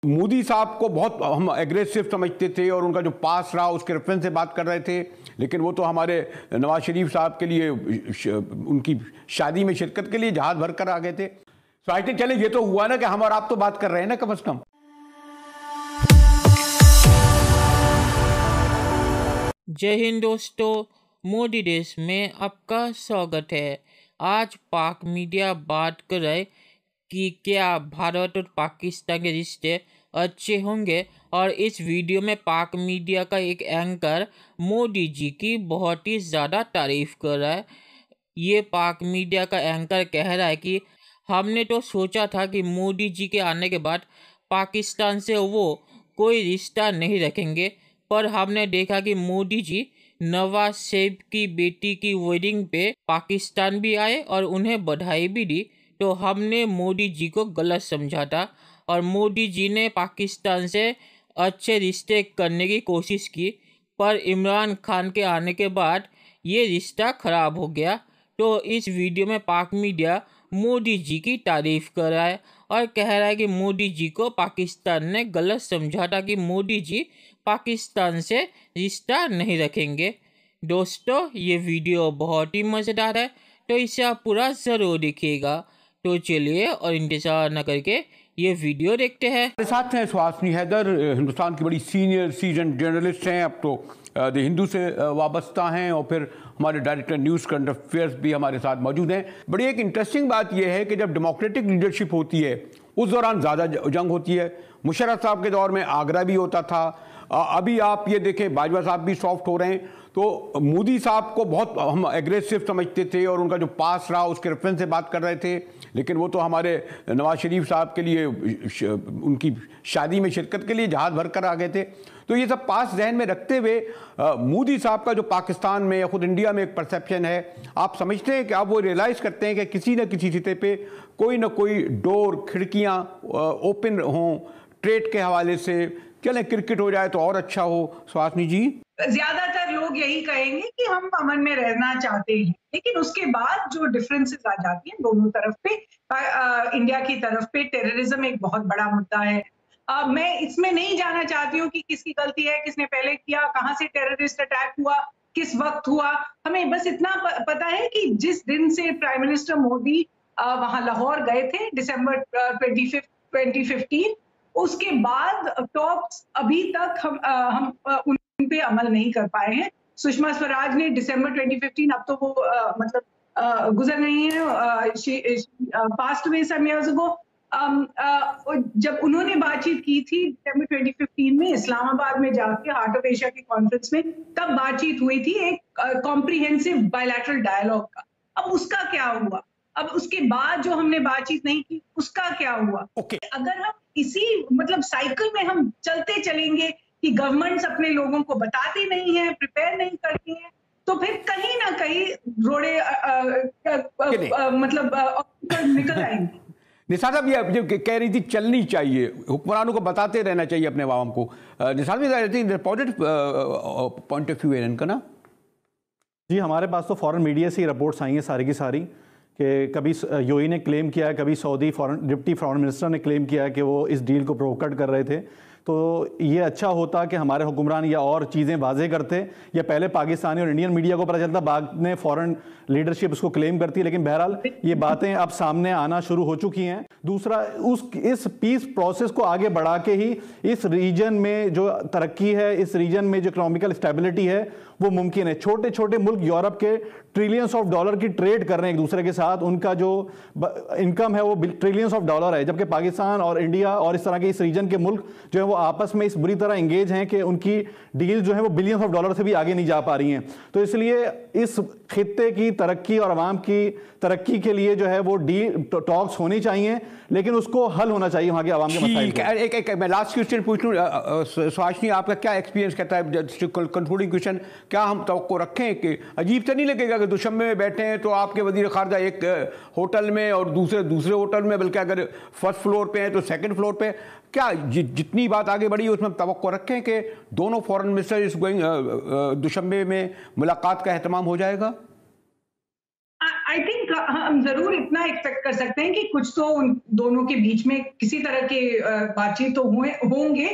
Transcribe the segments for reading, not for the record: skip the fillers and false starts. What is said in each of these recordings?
मोदी साहब को बहुत हम एग्रेसिव समझते थे और उनका जो पास रहा उसके रेफरेंस से बात कर रहे थे, लेकिन वो तो हमारे नवाज शरीफ साहब के लिए उनकी शादी में शिरकत के लिए जहाज भर कर आ गए थे। तो आई थिंक चले ये तो हुआ ना कि हम और आप तो बात कर रहे हैं ना कम से कम। जय हिंद दोस्तों, मोदी देश में आपका स्वागत है। आज पाक मीडिया बात कर रहे कि क्या भारत और पाकिस्तान के रिश्ते अच्छे होंगे, और इस वीडियो में पाक मीडिया का एक एंकर मोदी जी की बहुत ही ज़्यादा तारीफ कर रहा है। ये पाक मीडिया का एंकर कह रहा है कि हमने तो सोचा था कि मोदी जी के आने के बाद पाकिस्तान से वो कोई रिश्ता नहीं रखेंगे, पर हमने देखा कि मोदी जी नवाज शरीफ की बेटी की वेडिंग पे पाकिस्तान भी आए और उन्हें बधाई भी दी। तो हमने मोदी जी को गलत समझा था और मोदी जी ने पाकिस्तान से अच्छे रिश्ते करने की कोशिश की, पर इमरान खान के आने के बाद ये रिश्ता ख़राब हो गया। तो इस वीडियो में पाक मीडिया मोदी जी की तारीफ़ कर रहा है और कह रहा है कि मोदी जी को पाकिस्तान ने गलत समझा था कि मोदी जी पाकिस्तान से रिश्ता नहीं रखेंगे। दोस्तों, ये वीडियो बहुत ही मज़ेदार है, तो इसे आप पूरा ज़रूर देखिएगा। तो चलिए और इंतज़ार न करके ये वीडियो देखते हैं। हमारे साथ हैं सुहासिनी हैदर, हिंदुस्तान की बड़ी सीनियर सीजन जर्नलिस्ट हैं, अब तो द हिंदू से वाबस्ता हैं, और फिर हमारे डायरेक्टर न्यूज़ करंट अफेयर्स भी हमारे साथ मौजूद हैं। बड़ी एक इंटरेस्टिंग बात यह है कि जब डेमोक्रेटिक लीडरशिप होती है उस दौरान ज़्यादा जंग होती है। मुशर्रफ साहब के दौर में आगरा भी होता था, अभी आप ये देखें बाजवा साहब भी सॉफ्ट हो रहे हैं। तो मोदी साहब को बहुत हम एग्रेसिव समझते थे और उनका जो पास रहा उसके रेफरेंस से बात कर रहे थे, लेकिन वो तो हमारे नवाज शरीफ साहब के लिए उनकी शादी में शिरकत के लिए जहाज भर कर आ गए थे। तो ये सब पास जहन में रखते हुए मोदी साहब का जो पाकिस्तान में या खुद इंडिया में एक परसेप्शन है, आप समझते हैं कि आप वो रियलाइज़ करते हैं कि किसी न किसी सिते पे कोई ना कोई डोर खिड़कियाँ ओपन हों ट्रेड के हवाले से। चलें क्रिकेट हो जाए तो और अच्छा हो। सुहासिनी जी, ज्यादातर लोग यही कहेंगे कि हम अमन में रहना चाहते हैं, लेकिन उसके बाद जो डिफरेंसेस आ जाती हैं दोनों तरफ पे, इंडिया की तरफ पे टेररिज्म एक बहुत बड़ा मुद्दा है। मैं इसमें नहीं जाना चाहती हूँ कि किसकी गलती है, किसने पहले किया, कहाँ से टेररिस्ट अटैक हुआ, किस वक्त हुआ। हमें बस इतना पता है कि जिस दिन से प्राइम मिनिस्टर मोदी वहां लाहौर गए थे दिसंबर 2015, उसके बाद टॉक्स अभी तक हम उन पे अमल नहीं कर पाए हैं। सुषमा स्वराज ने दिसंबर 2015, अब तो वो गुजर गई हैं, passed away some years ago, जब उन्होंने बातचीत की थी दिसंबर 2015 में इस्लामाबाद में जाके हार्ट ऑफ एशिया की कॉन्फ्रेंस में, तब बातचीत हुई थी एक कॉम्प्रिहेंसिव बायलैटरल डायलॉग का। अब उसका क्या हुआ? अब उसके बाद जो हमने बातचीत नहीं की उसका क्या हुआ? अगर हम इसी साइकिल में हम चलते चलेंगे कि गवर्नमेंट्स अपने लोगों को बताती नहीं है, प्रिपेयर नहीं करती हैं, तो फिर कहीं ना कहीं रोड़े निकल आएंगे। निसार साहब ये कह रही थी चलनी चाहिए, हुक्मरानों को बताते रहना चाहिए अपने आवाम को। निसार भी पॉजिटिव पॉइंट ऑफ व्यू है इनका ना। जी, हमारे पास तो फॉरेन मीडिया से रिपोर्ट्स आई हैं सारी की सारी, कि कभी यूएई ने क्लेम किया है, कभी सऊदी डिप्टी फॉरेन मिनिस्टर ने क्लेम किया है कि वो इस डील को प्रोवोकेट कर रहे थे। तो ये अच्छा होता कि हमारे हुक्मरान या और चीज़ें वाजे करते, या पहले पाकिस्तानी और इंडियन मीडिया को पता चलता, बाद में फॉरेन लीडरशिप इसको क्लेम करती है। लेकिन बहरहाल ये बातें अब सामने आना शुरू हो चुकी हैं। दूसरा, इस पीस प्रोसेस को आगे बढ़ा के ही इस रीजन में जो तरक्की है, इस रीजन में जो इकोनॉमिकल स्टेबिलिटी है वो मुमकिन है। छोटे छोटे मुल्क यूरोप के ट्रिलियंस ऑफ डॉलर की ट्रेड कर रहे हैं एक दूसरे के साथ, उनका जो इनकम है वो ट्रिलियंस ऑफ डॉलर है, जबकि पाकिस्तान और इंडिया और इस तरह के इस रीजन के मुल्क जो है वो आपस में इस बुरी तरह एंगेज हैं कि उनकी डील जो है वो बिलियंस ऑफ डॉलर से भी आगे नहीं जा पा रही हैं। तो इसलिए इस खित्ते की तरक्की और आवाम की तरक्की के लिए जो है वो डील टॉक्स होनी चाहिए, लेकिन उसको हल होना चाहिए वहाँ के आवाम के मसाइल। एक मैं लास्ट क्वेश्चन पूछ लूँ सुहासिनी, आपका क्या एक्सपीरियंस कहता है, कंक्लूडिंग क्वेश्चन, क्या हम तवक्को रखें कि अजीब तो नहीं लगेगा कि दुशंबे में बैठे हैं तो आपके वजीर खारजा एक होटल में और दूसरे होटल में, बल्कि अगर फर्स्ट फ्लोर पे हैं तो सेकंड फ्लोर पे, क्या जितनी बात आगे बढ़ी उसमें तवक्को रखें कि दोनों फॉरेन मिनिस्टर इस गोइंग दुशंबे में मुलाकात का एहतमाम हो जाएगा? आई थिंक हम जरूर इतना एक्सपेक्ट कर सकते हैं कि कुछ तो उन दोनों के बीच में किसी तरह के बातचीत तो होंगे,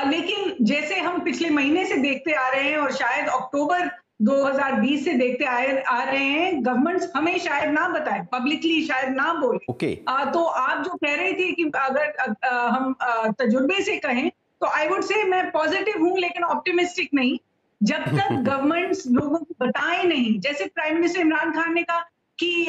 लेकिन जैसे हम पिछले महीने से देखते आ रहे हैं और शायद अक्टूबर 2020 से देखते आ रहे हैं, गवर्नमेंट्स हमें शायद ना बताए, पब्लिकली शायद ना बोले। ओके। तो आप जो कह रहे थे कि अगर हम तजुर्बे से कहें तो आई वुड से मैं पॉजिटिव हूं लेकिन ऑप्टिमिस्टिक नहीं। जब तक गवर्नमेंट्स लोगों को बताए नहीं, जैसे प्राइम मिनिस्टर इमरान खान ने कहा कि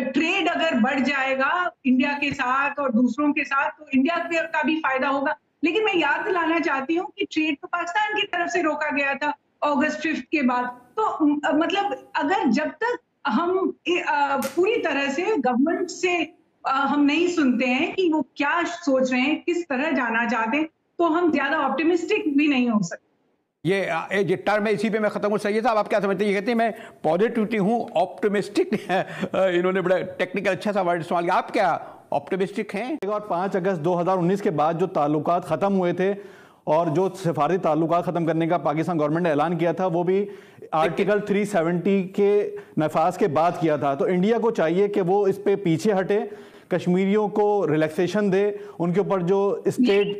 ट्रेड अगर बढ़ जाएगा इंडिया के साथ और दूसरों के साथ तो इंडिया का भी फायदा होगा, लेकिन मैं याद दिलाना चाहती हूँ कि ट्रेड तो पाकिस्तान की तरफ से रोका गया था अगस्त 5 के बाद। तो मतलब अगर जब तक हम पूरी तरह से गवर्नमेंट से हम नहीं सुनते हैं कि वो क्या सोच रहे हैं, किस तरह जाना चाहते हैं, तो हम ज्यादा ऑप्टिमिस्टिक भी नहीं हो सकते। ये टर्म है, इसी पे मैं खत्म हूँ। सही साहब, आप क्या समझते हैं? ये कहते हैं मैं पॉजिटिविटी हूँ, ऑप्टिमिस्टिक इन्होंने बड़ा टेक्निकल अच्छा सा वर्ड इस्तेमाल किया। आप क्या ऑप्टिमिस्टिक हैं? और 5 अगस्त 2019 के बाद जो ताल्लुकात ख़त्म हुए थे और जो सफारती ताल्लुकात ख़त्म करने का पाकिस्तान गवर्नमेंट ने ऐलान किया था, वो भी आर्टिकल 370 के नफाज के बाद किया था। तो इंडिया को चाहिए कि वो इस पे पीछे हटे, कश्मीरियों को रिलैक्सेशन दे, उनके ऊपर जो स्टेट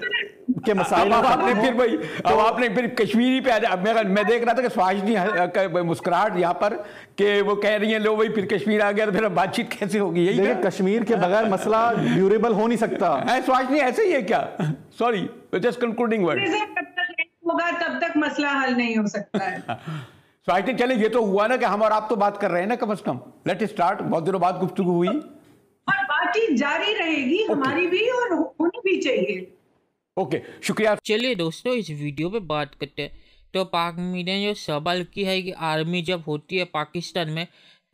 के मसाइल। अब आपने फिर कश्मीरी पे मैं देख रहा था कि सुहासिनी मुस्कुराहट यहाँ पर कि वो कह रही हैं लो भाई फिर कश्मीर आ गया तो फिर बातचीत कैसे होगी? यही देखिए, कश्मीर के बगैर मसला ड्यूरेबल हो नहीं सकता है। सुहासिनी ऐसे ही है क्या? Sorry, just concluding word. जब तक होगा तब तक मसला हल नहीं हो सकता है। सुहासिनी, चले, ये तो हुआ ना कि हम और आप तो बात कर रहे हैं ना, कम से कम लेट स्टार्ट। बहुत दिनों बाद गुफ्तगू हुई और बातचीत जारी रहेगी, हमारी भी और होनी भी चाहिए। ओके, शुक्रिया। चलिए दोस्तों, इस वीडियो पे बात करते हैं। तो पाक मीडिया ने जो सवाल किया है कि आर्मी जब होती है पाकिस्तान में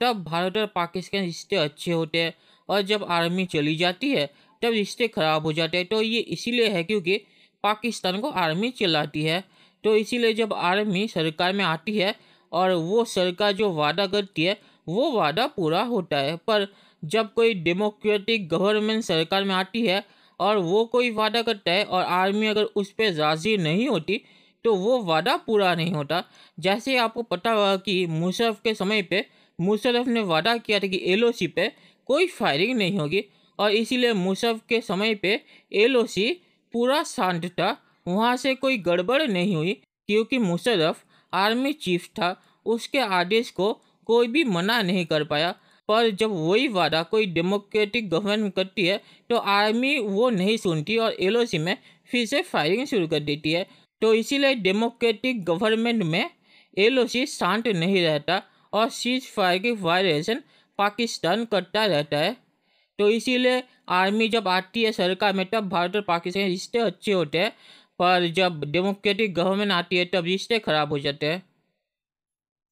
तब भारत और पाकिस्तान रिश्ते अच्छे होते हैं और जब आर्मी चली जाती है तब रिश्ते ख़राब हो जाते हैं। तो ये इसीलिए है क्योंकि पाकिस्तान को आर्मी चलाती है। तो इसीलिए जब आर्मी सरकार में आती है और वो सरकार जो वादा करती है वो वादा पूरा होता है, पर जब कोई डेमोक्रेटिक गवर्नमेंट सरकार में आती है और वो कोई वादा करता है और आर्मी अगर उस पर राज़ी नहीं होती तो वो वादा पूरा नहीं होता। जैसे आपको पता होगा कि मुशर्रफ के समय पे मुशर्रफ ने वादा किया था कि LOC पे कोई फायरिंग नहीं होगी और इसीलिए मुशर्रफ के समय पे LOC पूरा शांत था, वहाँ से कोई गड़बड़ नहीं हुई क्योंकि मुशर्रफ आर्मी चीफ था, उसके आदेश को कोई भी मना नहीं कर पाया। पर जब वही वादा कोई डेमोक्रेटिक गवर्नमेंट करती है तो आर्मी वो नहीं सुनती और LOC में फिर से फायरिंग शुरू कर देती है। तो इसीलिए डेमोक्रेटिक गवर्नमेंट में LOC शांत नहीं रहता और सीज फायर की वायलेशन पाकिस्तान करता रहता है। तो इसीलिए आर्मी जब आती है सरकार में तब भारत और पाकिस्तान के रिश्ते अच्छे होते हैं, पर जब डेमोक्रेटिक गवर्नमेंट आती है तब रिश्ते खराब हो जाते हैं।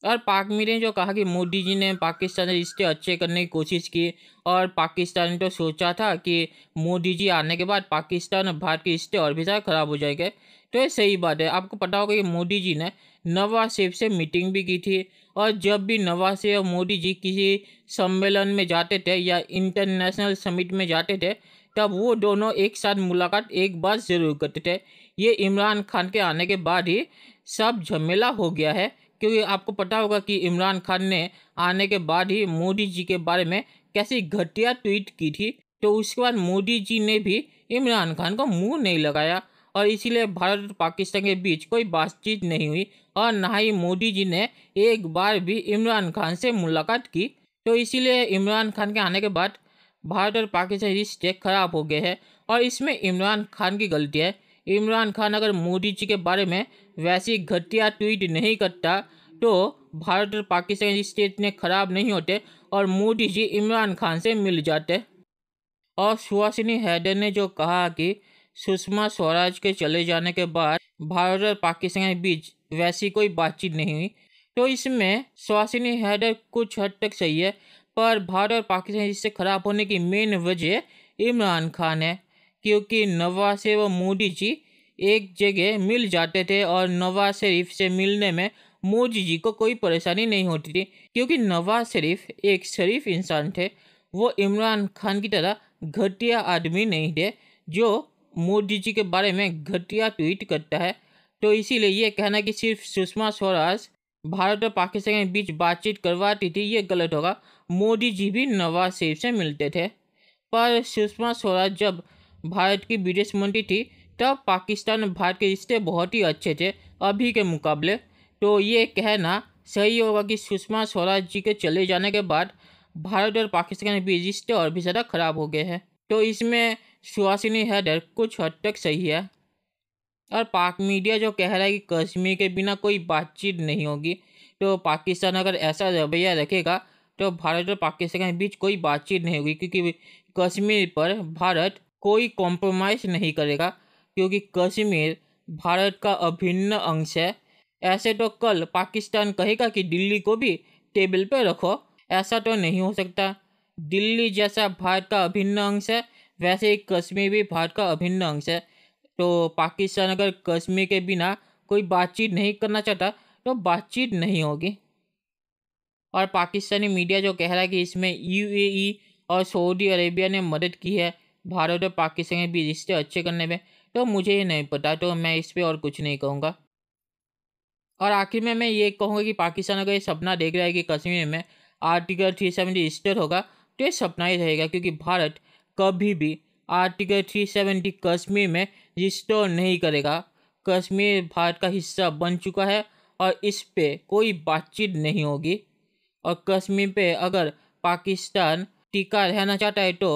और पाक मीडिया ने जो कहा कि मोदी जी ने पाकिस्तान से रिश्ते अच्छे करने की कोशिश की और पाकिस्तान ने तो सोचा था कि मोदी जी आने के बाद पाकिस्तान और भारत के रिश्ते और भी ज़्यादा ख़राब हो जाएंगे, तो ये सही बात है। आपको पता होगा कि मोदी जी ने नवाज शरीफ से मीटिंग भी की थी और जब भी नवाज शरीफ और मोदी जी किसी सम्मेलन में जाते थे या इंटरनेशनल समिट में जाते थे तब वो दोनों एक साथ मुलाकात एक बार ज़रूर करते थे। ये इमरान खान के आने के बाद ही सब झमेला हो गया है, क्योंकि आपको पता होगा कि इमरान खान ने आने के बाद ही मोदी जी के बारे में कैसी घटिया ट्वीट की थी, तो उसके बाद मोदी जी ने भी इमरान खान को मुंह नहीं लगाया और इसीलिए भारत और पाकिस्तान के बीच कोई बातचीत नहीं हुई और ना ही मोदी जी ने एक बार भी इमरान खान से मुलाकात की। तो इसीलिए इमरान खान के आने के बाद भारत और पाकिस्तान रिश्ते खराब हो गए हैं और इसमें इमरान खान की गलती है। इमरान खान अगर मोदी जी के बारे में वैसी घटिया ट्वीट नहीं करता तो भारत और पाकिस्तान के रिश्ते इतने ख़राब नहीं होते और मोदी जी इमरान खान से मिल जाते। और सुहासिनी हैदर ने जो कहा कि सुषमा स्वराज के चले जाने के बाद भारत और पाकिस्तान के बीच वैसी कोई बातचीत नहीं हुई, तो इसमें सुहासिनी हैदर कुछ हद तक सही है, पर भारत और पाकिस्तान रिश्ते खराब होने की मेन वजह इमरान खान है, क्योंकि नवाज शरीफ और मोदी जी एक जगह मिल जाते थे और नवाज शरीफ से मिलने में मोदी जी को कोई परेशानी नहीं होती थी, क्योंकि नवाज शरीफ एक शरीफ इंसान थे, वो इमरान खान की तरह घटिया आदमी नहीं थे जो मोदी जी के बारे में घटिया ट्वीट करता है। तो इसीलिए ये कहना कि सिर्फ सुषमा स्वराज भारत और पाकिस्तान के बीच बातचीत करवाती थी ये गलत होगा। मोदी जी भी नवाज शरीफ से मिलते थे। पर सुषमा स्वराज जब भारत की विदेश मंत्री थी तब पाकिस्तान और भारत के रिश्ते बहुत ही अच्छे थे अभी के मुकाबले। तो ये कहना सही होगा कि सुषमा स्वराज जी के चले जाने के बाद भारत और पाकिस्तान के बीच रिश्ते और भी ज़्यादा खराब हो गए हैं। तो इसमें सुहासिनी हैदर कुछ हद तक सही है। और पाक मीडिया जो कह रहा है कि कश्मीर के बिना कोई बातचीत नहीं होगी, तो पाकिस्तान अगर ऐसा रवैया रखेगा तो भारत और पाकिस्तान के बीच कोई बातचीत नहीं होगी, क्योंकि कश्मीर पर भारत कोई कॉम्प्रोमाइज़ नहीं करेगा, क्योंकि कश्मीर भारत का अभिन्न अंश है। ऐसे तो कल पाकिस्तान कहेगा कि दिल्ली को भी टेबल पर रखो, ऐसा तो नहीं हो सकता। दिल्ली जैसा भारत का अभिन्न अंश है, वैसे ही कश्मीर भी भारत का अभिन्न अंश है। तो पाकिस्तान अगर कश्मीर के बिना कोई बातचीत नहीं करना चाहता तो बातचीत नहीं होगी। और पाकिस्तानी मीडिया जो कह रहा है कि इसमें यूएई और सऊदी अरेबिया ने मदद की है भारत और पाकिस्तान के बीच रिश्ते अच्छे करने में, तो मुझे ये नहीं पता, तो मैं इस पर और कुछ नहीं कहूँगा। और आखिर में मैं ये कहूँगा कि पाकिस्तान अगर ये सपना देख रहा है कि कश्मीर में आर्टिकल 370 रजिस्टर होगा, तो ये सपना ही रहेगा, क्योंकि भारत कभी भी आर्टिकल 370 कश्मीर में रजिस्टर नहीं करेगा। कश्मीर भारत का हिस्सा बन चुका है और इस पे कोई बातचीत नहीं होगी। और कश्मीर पे अगर पाकिस्तान टिका रहना चाहता है तो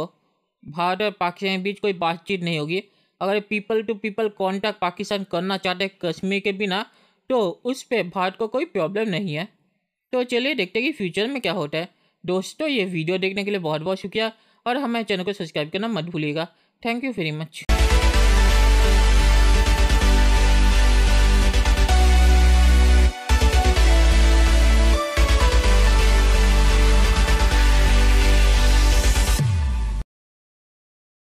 भारत और पाकिस्तान के बीच कोई बातचीत नहीं होगी। अगर people to people contact Pakistan करना चाहता है कश्मीर के बिना, तो उस पे भारत को कोई प्रॉब्लम नहीं है। तो चलिए देखते हैं कि फ्यूचर में क्या होता है। दोस्तों, ये वीडियो देखने के लिए बहुत बहुत शुक्रिया और हमारे चैनल को सब्सक्राइब करना मत भूलिएगा। Thank you very much.